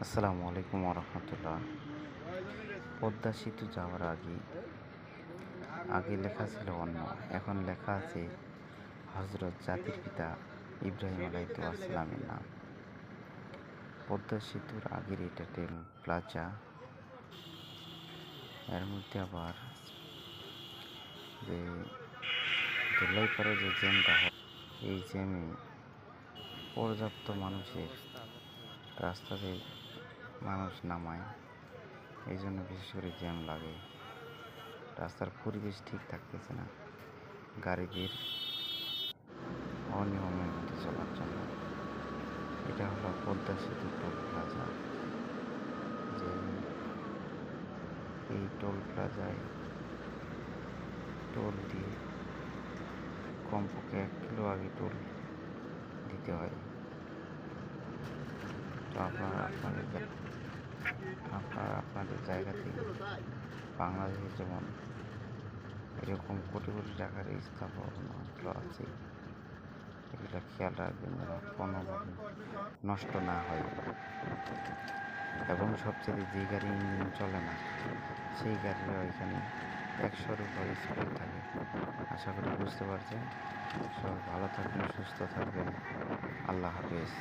আসসালামু আলাইকুম রহমতুল্লাহ। পদ্মা সেতু যাওয়ার আগে লেখা ছিল অন্য, এখন লেখা আছে হজরত জাতির পিতা ইব্রাহিম আলাইহিসসালামের নাম। পদ্মা সেতুর আগের এটা ট্রেন প্লাজা, এর মধ্যে আবার যে ধুলাই পরে যে জ্যামটা হয়, এই জ্যামে পর্যাপ্ত মানুষের রাস্তাতে মানুষ নামায়, এই জন্য বিশেষ করে জ্যাম লাগে। রাস্তার পরিবেশ ঠিক থাকতেছে না গাড়িদের অনিয়মের মধ্যে চলার জন্য। এটা হলো পদ্মা সেতু টোল প্লাজা। যে এই টোল প্লাজায় টোল দিয়ে কমপক্ষে 1 কিলো আগে টোল দিতে হয়। তো আপনাদের জায়গা থেকে বাংলাদেশে যেমন এরকম কোটি কোটি টাকার স্থাপনাগুলো আছে, এগুলো খেয়াল রাখবেন যেন কোনোভাবে নষ্ট না হয়। এবং সবচেয়ে যে গাড়ি ইঞ্জিন চলে না, সেই গাড়িরা এখানে 100-র উপরে স্পিড থাকে। আশা করি বুঝতে পারছেন। সবাই ভালো থাকবেন, সুস্থ থাকবেন। আল্লাহ হাফেজ।